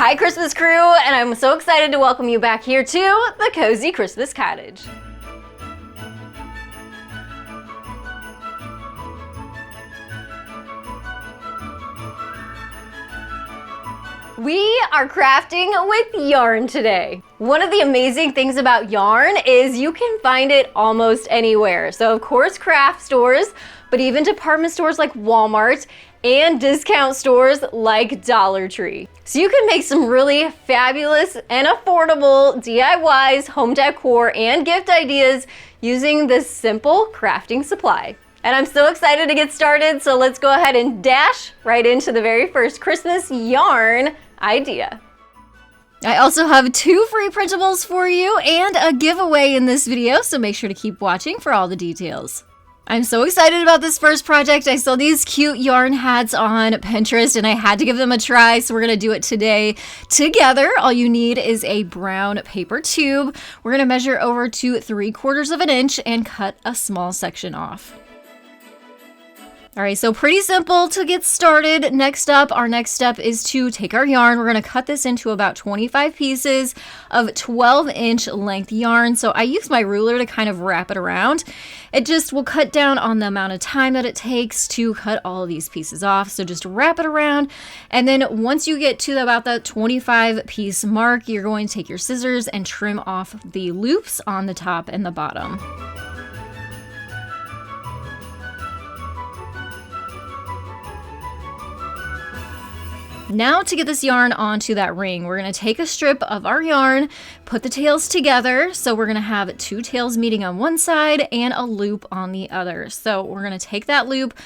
Hi Christmas crew, and I'm so excited to welcome you back here to the Cozy Christmas Cottage. We are crafting with yarn today. One of the amazing things about yarn is you can find it almost anywhere. So of course craft stores, but even department stores like Walmart and discount stores like Dollar Tree. So you can make some really fabulous and affordable DIYs, home decor, and gift ideas using this simple crafting supply. And I'm so excited to get started, so let's go ahead and dash right into the very first Christmas yarn idea. I also have 2 free printables for you and a giveaway in this video, so make sure to keep watching for all the details. I'm so excited about this first project. I saw these cute yarn hats on Pinterest and I had to give them a try, so we're gonna do it today together. All you need is a brown paper tube. We're gonna measure over to 3/4 of an inch and cut a small section off. All right, so pretty simple to get started. Our next step is to take our yarn. We're gonna cut this into about 25 pieces of 12-inch length yarn. So I use my ruler to kind of wrap it around. It just will cut down on the amount of time that it takes to cut all of these pieces off. So just wrap it around. And then once you get to about the 25 piece mark, you're going to take your scissors and trim off the loops on the top and the bottom. Now to get this yarn onto that ring, we're going to take a strip of our yarn, put the tails together. So we're going to have 2 tails meeting on one side and a loop on the other. So we're going to take that loop,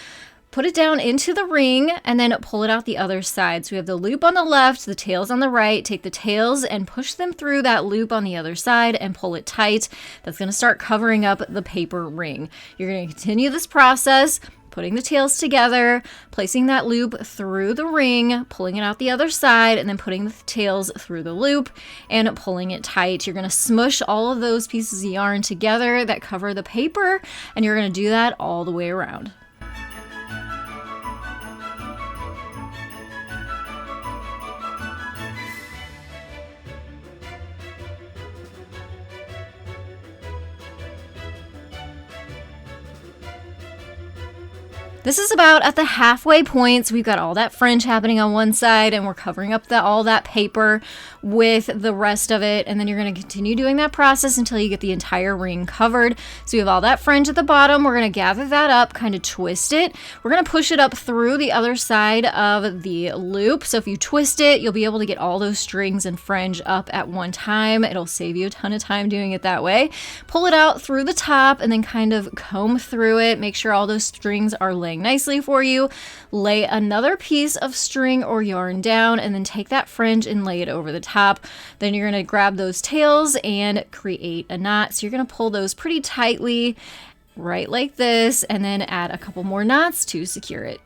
put it down into the ring, and then pull it out the other side. So we have the loop on the left, the tails on the right. Take the tails and push them through that loop on the other side and pull it tight. That's going to start covering up the paper ring. You're going to continue this process, putting the tails together, placing that loop through the ring, pulling it out the other side, and then putting the tails through the loop and pulling it tight. You're going to smush all of those pieces of yarn together that cover the paper, and you're going to do that all the way around. This is about at the halfway point, so we've got all that fringe happening on one side and we're covering up all that paper with the rest of it, and then you're going to continue doing that process until you get the entire ring covered. So you have all that fringe at the bottom. We're going to gather that up, kind of twist it. We're going to push it up through the other side of the loop. So if you twist it, you'll be able to get all those strings and fringe up at one time. It'll save you a ton of time doing it that way. Pull it out through the top and then kind of comb through it. Make sure all those strings are laying nicely for you. Lay another piece of string or yarn down and then take that fringe and lay it over the top. Then you're going to grab those tails and create a knot. So you're going to pull those pretty tightly, right like this, and then add a couple more knots to secure it.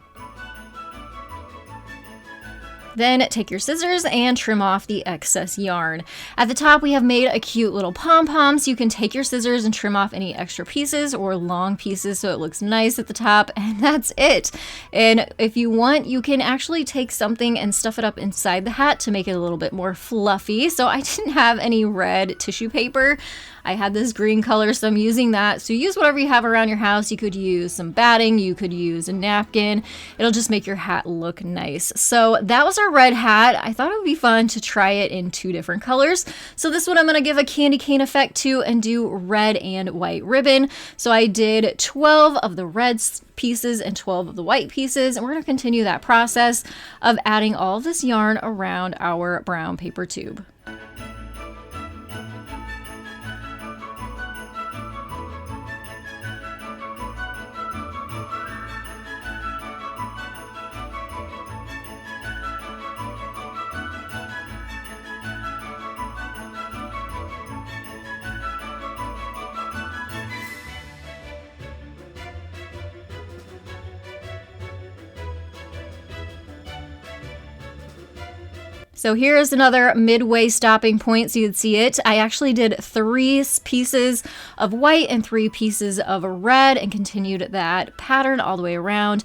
Then take your scissors and trim off the excess yarn. At the top, we have made a cute little pom-pom, so you can take your scissors and trim off any extra pieces or long pieces so it looks nice at the top, and that's it. And if you want, you can actually take something and stuff it up inside the hat to make it a little bit more fluffy. So I didn't have any red tissue paper. I had this green color, so I'm using that. So use whatever you have around your house. You could use some batting, you could use a napkin. It'll just make your hat look nice. So that was our red hat. I thought it would be fun to try it in 2 different colors. So this one I'm gonna give a candy cane effect to and do red and white ribbon. So I did 12 of the red pieces and 12 of the white pieces, and we're gonna continue that process of adding all of this yarn around our brown paper tube. So here's another midway stopping point so you'd see it. I actually did 3 pieces of white and 3 pieces of red and continued that pattern all the way around.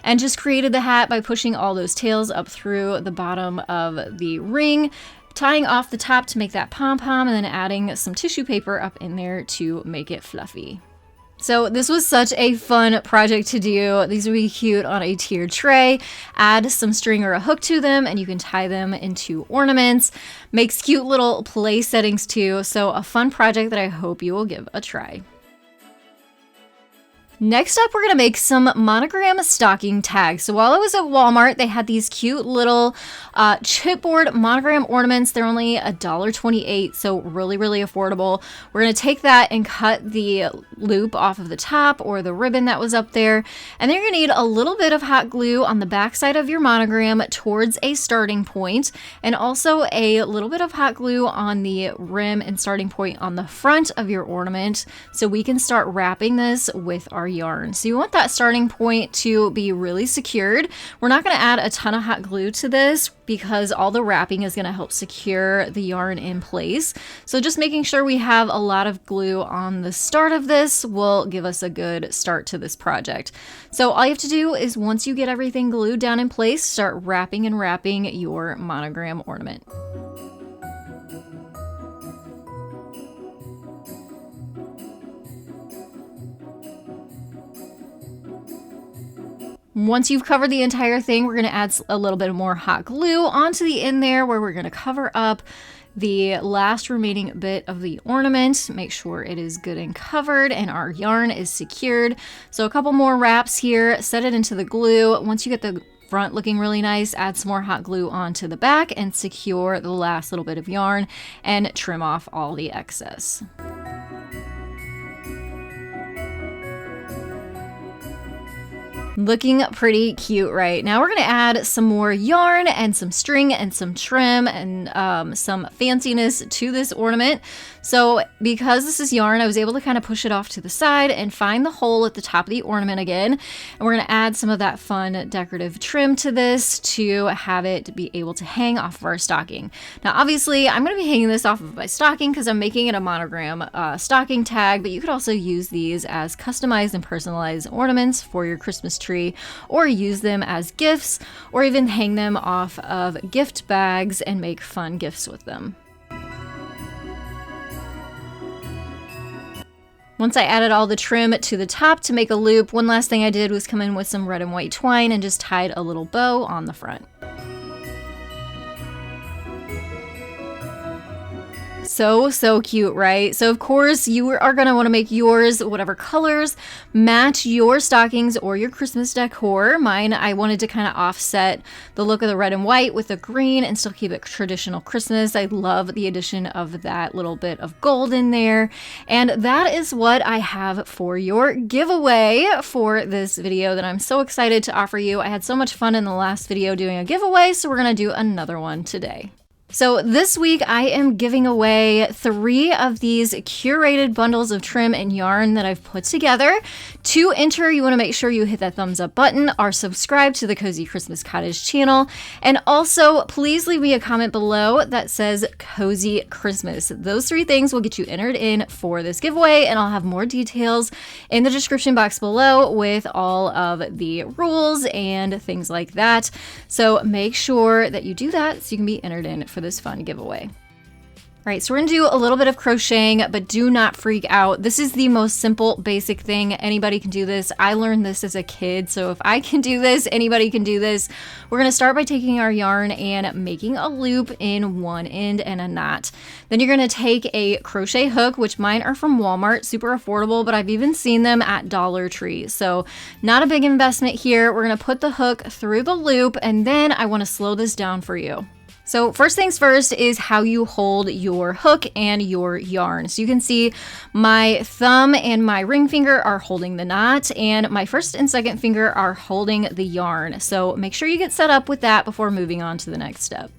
and just created the hat by pushing all those tails up through the bottom of the ring, tying off the top to make that pom-pom, and then adding some tissue paper up in there to make it fluffy. So this was such a fun project to do. These would be cute on a tiered tray. Add some string or a hook to them and you can tie them into ornaments. Makes cute little play settings too. So a fun project that I hope you will give a try. Next up, we're going to make some monogram stocking tags. So while I was at Walmart, they had these cute little chipboard monogram ornaments. They're only $1.28, so really, really affordable. We're going to take that and cut the loop off of the top or the ribbon that was up there. And then you're going to need a little bit of hot glue on the back side of your monogram towards a starting point, and also a little bit of hot glue on the rim and starting point on the front of your ornament, so we can start wrapping this with our yarn. So you want that starting point to be really secured. We're not going to add a ton of hot glue to this because all the wrapping is going to help secure the yarn in place. So just making sure we have a lot of glue on the start of this will give us a good start to this project. So all you have to do is, once you get everything glued down in place, start wrapping and wrapping your monogram ornament. Once you've covered the entire thing, we're going to add a little bit more hot glue onto the end there, where we're going to cover up the last remaining bit of the ornament. Make sure it is good and covered and our yarn is secured. So a couple more wraps here, set it into the glue. Once you get the front looking really nice, add some more hot glue onto the back and secure the last little bit of yarn and trim off all the excess. Looking pretty cute, right? Now we're going to add some more yarn and some string and some trim and some fanciness to this ornament. So because this is yarn, I was able to kind of push it off to the side and find the hole at the top of the ornament again. And we're going to add some of that fun decorative trim to this to have it be able to hang off of our stocking. Now, obviously, I'm going to be hanging this off of my stocking because I'm making it a monogram stocking tag, but you could also use these as customized and personalized ornaments for your Christmas tree, or use them as gifts, or even hang them off of gift bags and make fun gifts with them. Once I added all the trim to the top to make a loop, one last thing I did was come in with some red and white twine and just tied a little bow on the front. So cute, right? So of course you are going to want to make yours whatever colors match your stockings or your Christmas decor. Mine, I wanted to kind of offset the look of the red and white with the green and still keep it traditional Christmas. I love the addition of that little bit of gold in there. And that is what I have for your giveaway for this video that I'm so excited to offer you. I had so much fun in the last video doing a giveaway, so we're going to do another one today. So this week I am giving away 3 of these curated bundles of trim and yarn that I've put together. To enter, you want to make sure you hit that thumbs up button, are subscribed to the Cozy Christmas Cottage channel, and also please leave me a comment below that says Cozy Christmas. Those 3 things will get you entered in for this giveaway, and I'll have more details in the description box below with all of the rules and things like that. So make sure that you do that so you can be entered in for this fun giveaway. All right, so we're gonna do a little bit of crocheting, but do not freak out. This is the most simple, basic thing. Anybody can do this. I learned this as a kid, so if I can do this, anybody can do this. We're gonna start by taking our yarn and making a loop in one end and a knot. Then you're gonna take a crochet hook, which mine are from Walmart, super affordable, but I've even seen them at Dollar Tree. So not a big investment here. We're gonna put the hook through the loop, and then I wanna slow this down for you. So first things first is how you hold your hook and your yarn. So you can see my thumb and my ring finger are holding the knot, and my first and second finger are holding the yarn. So make sure you get set up with that before moving on to the next step.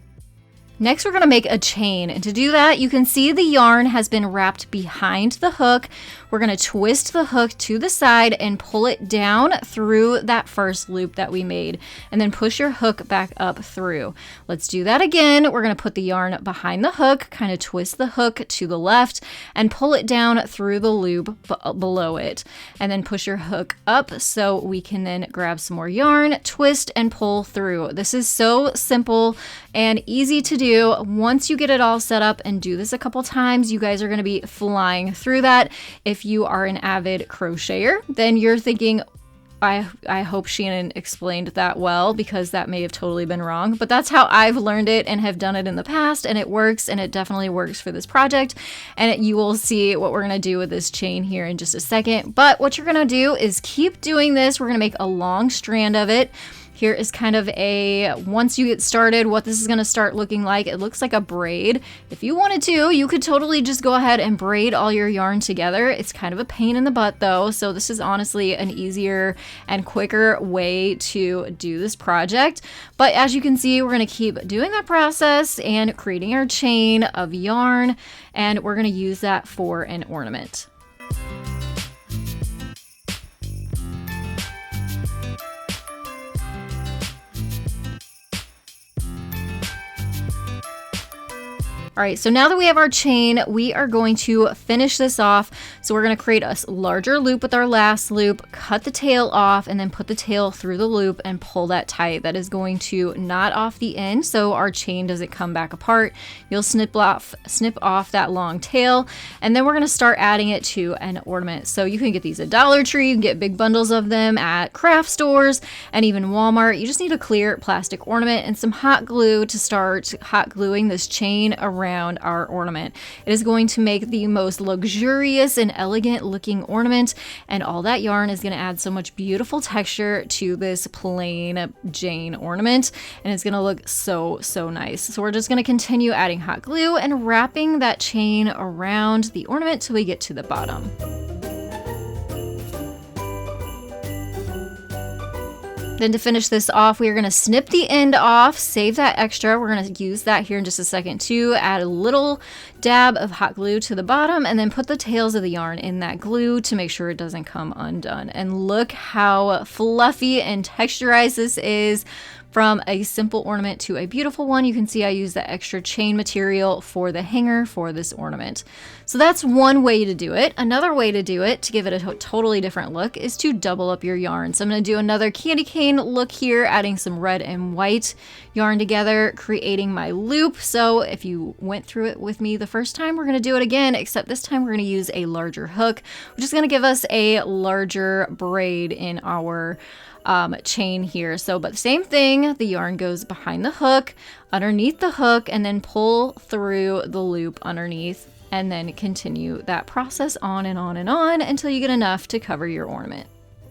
Next, we're going to make a chain, and to do that, you can see the yarn has been wrapped behind the hook. We're going to twist the hook to the side and pull it down through that first loop that we made, and then push your hook back up through. Let's do that again. We're going to put the yarn behind the hook, kind of twist the hook to the left, and pull it down through the loop below it, and then push your hook up so we can then grab some more yarn, twist, and pull through. This is so simple and easy to do. Once you get it all set up and do this a couple times, you guys are going to be flying through that. If you are an avid crocheter, then you're thinking, I hope Shannon explained that well, because that may have totally been wrong, but that's how I've learned it and have done it in the past, and it works, and it definitely works for this project. And you will see what we're going to do with this chain here in just a second. But what you're going to do is keep doing this. We're going to make a long strand of it. Here is kind of once you get started, what this is going to start looking like. It looks like a braid. If you wanted to, you could totally just go ahead and braid all your yarn together. It's kind of a pain in the butt though, so this is honestly an easier and quicker way to do this project. But as you can see, we're going to keep doing that process and creating our chain of yarn, and we're going to use that for an ornament. All right, so now that we have our chain, we are going to finish this off. So we're going to create a larger loop with our last loop, cut the tail off, and then put the tail through the loop and pull that tight. That is going to knot off the end so our chain doesn't come back apart. You'll snip off that long tail, and then we're going to start adding it to an ornament. So you can get these at Dollar Tree, you can get big bundles of them at craft stores and even Walmart. You just need a clear plastic ornament and some hot glue to start hot gluing this chain around our ornament. It is going to make the most luxurious and elegant looking ornament, and all that yarn is going to add so much beautiful texture to this plain Jane ornament, and it's going to look so nice. So we're just going to continue adding hot glue and wrapping that chain around the ornament till we get to the bottom. Then to finish this off, we are going to snip the end off, save that extra. We're going to use that here in just a second too. Add a little dab of hot glue to the bottom, and then put the tails of the yarn in that glue to make sure it doesn't come undone. And look how fluffy and texturized this is. From a simple ornament to a beautiful one. You can see I use the extra chain material for the hanger for this ornament. So that's one way to do it. Another way to do it, to give it a totally different look, is to double up your yarn. So I'm going to do another candy cane look here, adding some red and white yarn together, creating my loop. So if you went through it with me the first time, we're going to do it again, except this time we're going to use a larger hook, which is going to give us a larger braid in our chain here. So, but same thing, the yarn goes behind the hook, underneath the hook, and then pull through the loop underneath, and then continue that process on and on and on until you get enough to cover your ornament.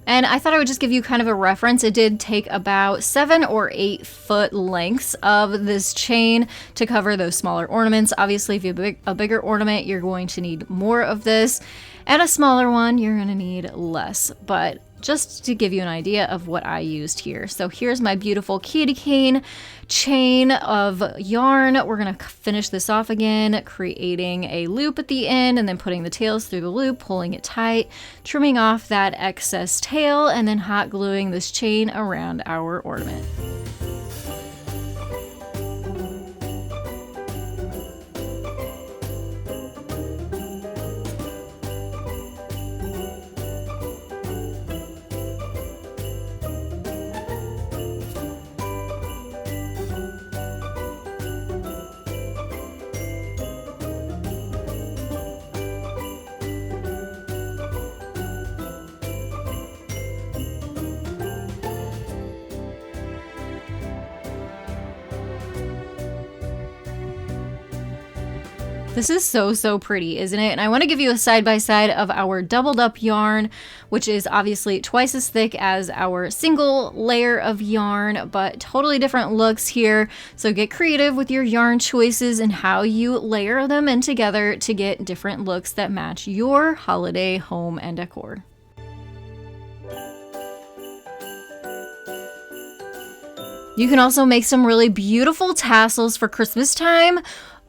And I thought I would just give you kind of a reference. It did take about 7 or 8 foot lengths of this chain to cover those smaller ornaments. Obviously, if you have a bigger ornament, you're going to need more of this, and a smaller one, you're going to need less. But just to give you an idea of what I used here. So here's my beautiful candy cane chain of yarn. We're going to finish this off again, creating a loop at the end, and then putting the tails through the loop, pulling it tight, trimming off that excess tail, and then hot gluing this chain around our ornament. This is so pretty, isn't it? And I want to give you a side-by-side of our doubled up yarn, which is obviously twice as thick as our single layer of yarn, but totally different looks here. So get creative with your yarn choices and how you layer them in together to get different looks that match your holiday home and decor. You can also make some really beautiful tassels for Christmas time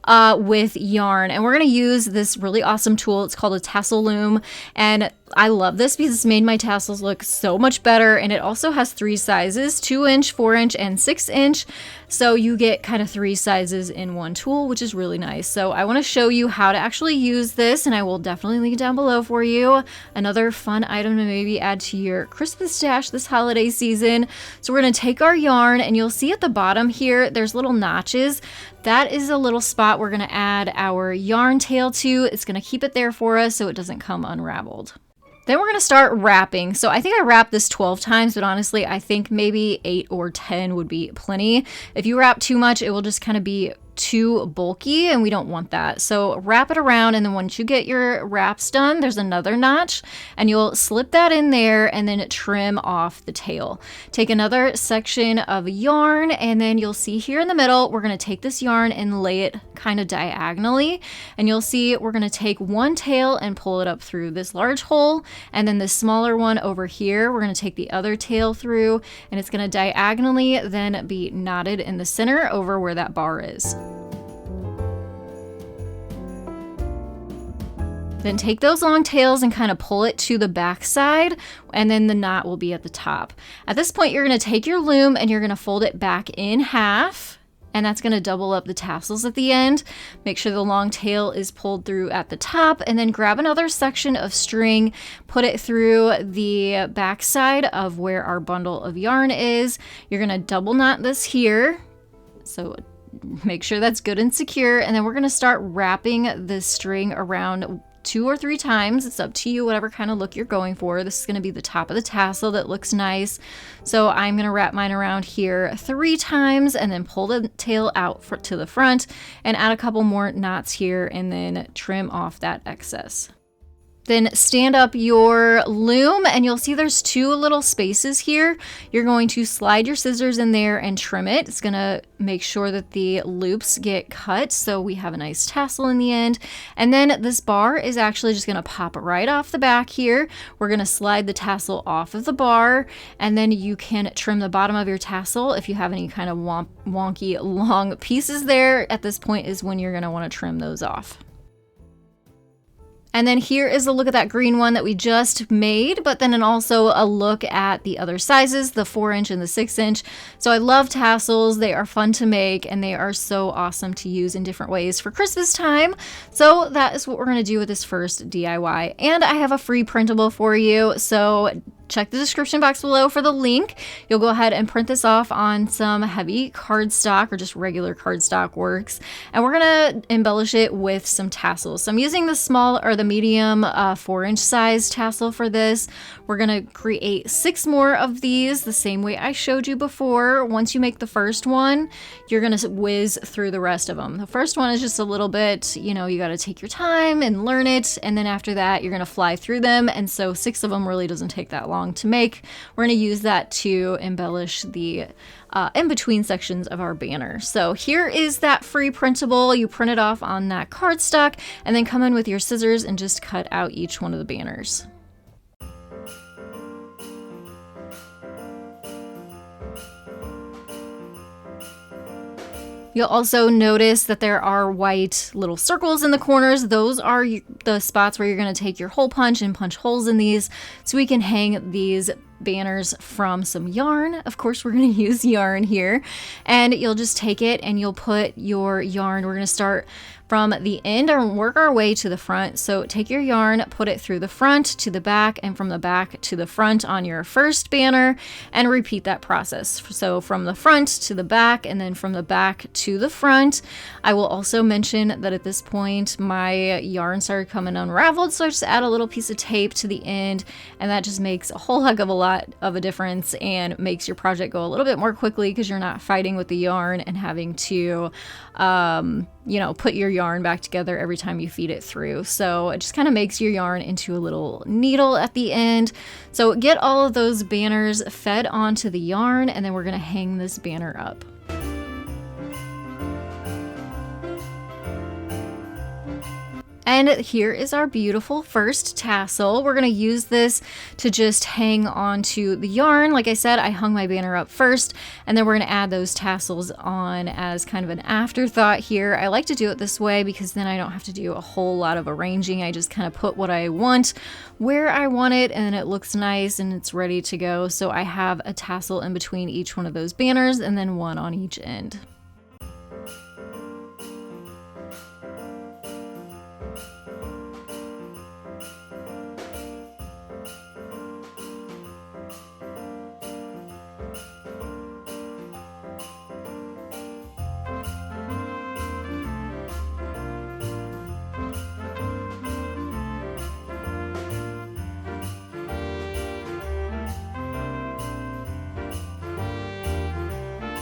with yarn, and we're going to use this really awesome tool. It's called a tassel loom, and I love this because it's made my tassels look so much better. And it also has 3 sizes, 2-inch, 4-inch, and 6-inch. So you get kind of 3 sizes in one tool, which is really nice. So I want to show you how to actually use this, and I will definitely link it down below for you. Another fun item to maybe add to your Christmas stash this holiday season. So we're going to take our yarn, and you'll see at the bottom here, there's little notches. That is a little spot we're going to add our yarn tail to. It's going to keep it there for us so it doesn't come unraveled. Then we're going to start wrapping. So I think I wrapped this 12 times, but honestly, I think maybe 8 or 10 would be plenty. If you wrap too much, it will just kind of be too bulky, and we don't want that. So wrap it around, and then once you get your wraps done, there's another notch, and you'll slip that in there and then trim off the tail. Take another section of yarn, and then you'll see here in the middle, we're going to take this yarn and lay it kind of diagonally, and you'll see we're going to take one tail and pull it up through this large hole, and then this smaller one over here, we're going to take the other tail through, and it's going to diagonally then be knotted in the center over where that bar is. Then take those long tails and kind of pull it to the back side, and then the knot will be at the top. At this point, you're going to take your loom and you're going to fold it back in half, and that's going to double up the tassels at the end. Make sure the long tail is pulled through at the top, and then grab another section of string, put it through the back side of where our bundle of yarn is. You're going to double knot this here. So make sure that's good and secure, and then we're going to start wrapping this string around 2 or 3 times. It's up to you, whatever kind of look you're going for. This is going to be the top of the tassel that looks nice. So I'm going to wrap mine around here 3 times and then pull the tail out to the front and add a couple more knots here and then trim off that excess. Then stand up your loom, and you'll see there's 2 little spaces here. You're going to slide your scissors in there and trim it. It's going to make sure that the loops get cut so we have a nice tassel in the end. And then this bar is actually just going to pop right off the back here. We're going to slide the tassel off of the bar, and then you can trim the bottom of your tassel if you have any kind of wonky long pieces there. At this point is when you're going to want to trim those off. And then here is a look at that green one that we just made, but then also a look at the other sizes, the 4-inch and the 6-inch. So I love tassels. They are fun to make, and they are so awesome to use in different ways for Christmas time. So that is what we're going to do with this first DIY. And I have a free printable for you. So check the description box below for the link. You'll go ahead and print this off on some heavy cardstock, or just regular cardstock works. And we're going to embellish it with some tassels. So I'm using the small or the medium 4-inch size tassel for this. We're going to create 6 more of these the same way I showed you before. Once you make the first one, you're going to whiz through the rest of them. The first one is just a little bit, you got to take your time and learn it. And then after that, you're going to fly through them. And so 6 of them really doesn't take that long to make. We're going to use that to embellish the in-between sections of our banner. So here is that free printable. You print it off on that cardstock and then come in with your scissors and just cut out each one of the banners. You'll also notice that there are white little circles in the corners. Those are the spots where you're going to take your hole punch and punch holes in these so we can hang these banners from some yarn. Of course, we're going to use yarn here. And you'll just take it and you'll put your yarn. We're going to start from the end and work our way to the front. So take your yarn, put it through the front to the back, and from the back to the front on your first banner, and repeat that process. So from the front to the back, and then from the back to the front. I will also mention that at this point my yarn started coming unraveled, so I just add a little piece of tape to the end, and that just makes a whole heck of a lot of a difference and makes your project go a little bit more quickly because you're not fighting with the yarn and having to put your yarn back together every time you feed it through. So it just kind of makes your yarn into a little needle at the end. So get all of those banners fed onto the yarn, and then we're going to hang this banner up. And here is our beautiful first tassel. We're going to use this to just hang onto the yarn. Like I said, I hung my banner up first, and then we're going to add those tassels on as kind of an afterthought here. I like to do it this way because then I don't have to do a whole lot of arranging. I just kind of put what I want where I want it, and it looks nice and it's ready to go. So I have a tassel in between each one of those banners and then one on each end.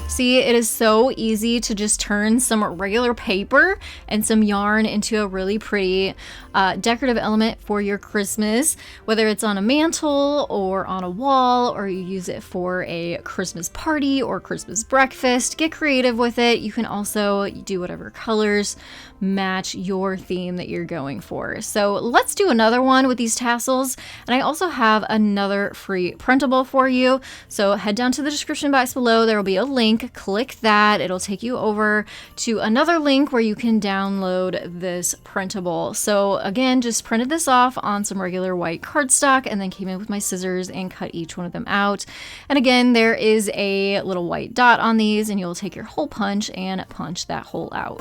See, it is so easy to just turn some regular paper and some yarn into a really pretty decorative element for your Christmas, whether it's on a mantle or on a wall, or you use it for a Christmas party or Christmas breakfast. Get creative with it. You can also do whatever colors match your theme that you're going for. So let's do another one with these tassels. And I also have another free printable for you. So head down to the description box below. There will be a link. Click that. It'll take you over to another link where you can download this printable. So again, just printed this off on some regular white cardstock and then came in with my scissors and cut each one of them out. And again, there is a little white dot on these, and you'll take your hole punch and punch that hole out.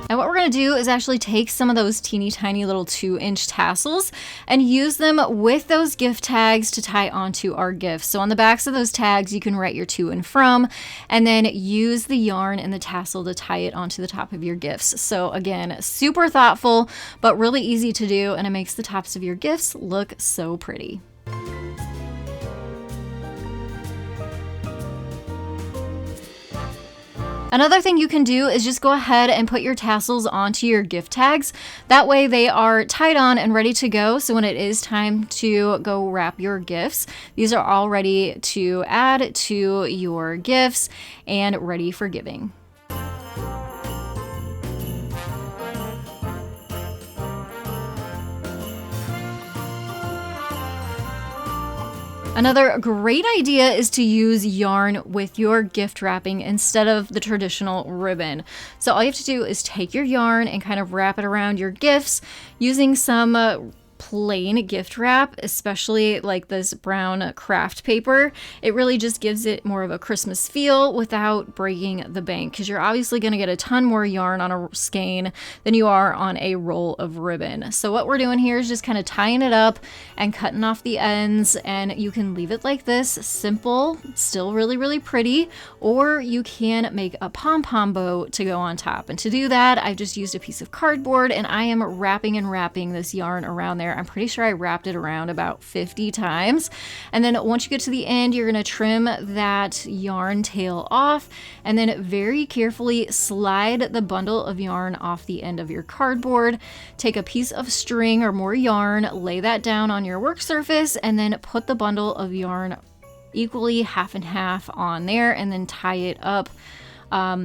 And what we're going to do is actually take some of those teeny tiny little 2-inch tassels and use them with those gift tags to tie onto our gifts. So on the backs of those tags, you can write your to and from, and then use the yarn and the tassel to tie it onto the top of your gifts. So again, super thoughtful, but really easy to do, and it makes the tops of your gifts look so pretty. Another thing you can do is just go ahead and put your tassels onto your gift tags. That way they are tied on and ready to go. So when it is time to go wrap your gifts, these are all ready to add to your gifts and ready for giving. Another great idea is to use yarn with your gift wrapping instead of the traditional ribbon. So all you have to do is take your yarn and kind of wrap it around your gifts using some plain gift wrap, especially like this brown craft paper. It really just gives it more of a Christmas feel without breaking the bank, because you're obviously going to get a ton more yarn on a skein than you are on a roll of ribbon. So what we're doing here is just kind of tying it up and cutting off the ends, and you can leave it like this, simple, still really, really pretty, or you can make a pom-pom bow to go on top. And to do that, I've just used a piece of cardboard and I am wrapping this yarn around there. I'm pretty sure I wrapped it around about 50 times. And then once you get to the end, you're going to trim that yarn tail off and then very carefully slide the bundle of yarn off the end of your cardboard. Take a piece of string or more yarn, lay that down on your work surface, and then put the bundle of yarn equally half and half on there and then tie it up.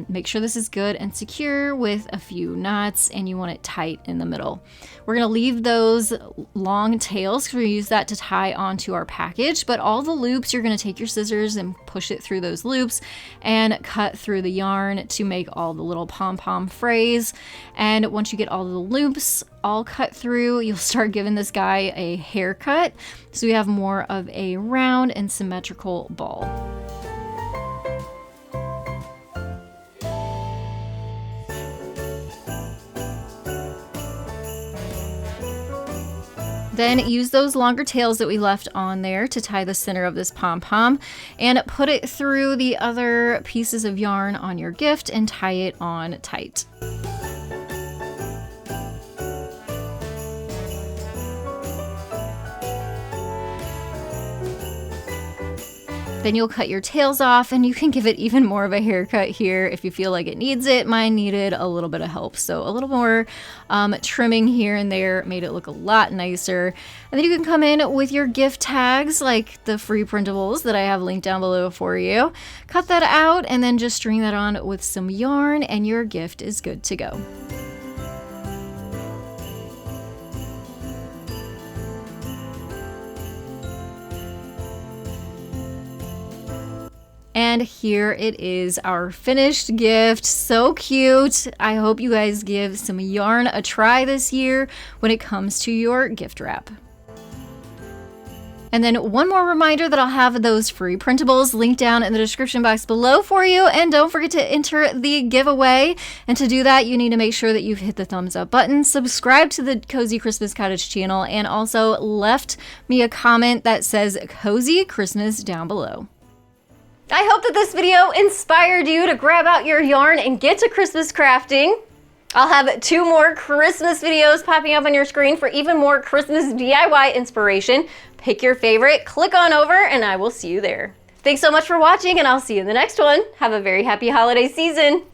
Make sure this is good and secure with a few knots, and you want it tight in the middle. We're going to leave those long tails because we use that to tie onto our package, but all the loops, you're going to take your scissors and push it through those loops and cut through the yarn to make all the little pom-pom frays. And once you get all the loops all cut through, you'll start giving this guy a haircut, so we have more of a round and symmetrical ball. Then use those longer tails that we left on there to tie the center of this pom-pom and put it through the other pieces of yarn on your gift and tie it on tight. Then you'll cut your tails off, and you can give it even more of a haircut here if you feel like it needs it. Mine needed a little bit of help, so a little more trimming here and there made it look a lot nicer. And then you can come in with your gift tags, like the free printables that I have linked down below for you. Cut that out and then just string that on with some yarn, and your gift is good to go. And here it is, our finished gift. So cute. I hope you guys give some yarn a try this year when it comes to your gift wrap. And then one more reminder that I'll have those free printables linked down in the description box below for you. And don't forget to enter the giveaway. And to do that, you need to make sure that you've hit the thumbs up button, subscribe to the Cozy Christmas Cottage channel, and also left me a comment that says Cozy Christmas down below. I hope that this video inspired you to grab out your yarn and get to Christmas crafting. I'll have 2 more Christmas videos popping up on your screen for even more Christmas DIY inspiration. Pick your favorite, click on over, and I will see you there. Thanks so much for watching, and I'll see you in the next one. Have a very happy holiday season.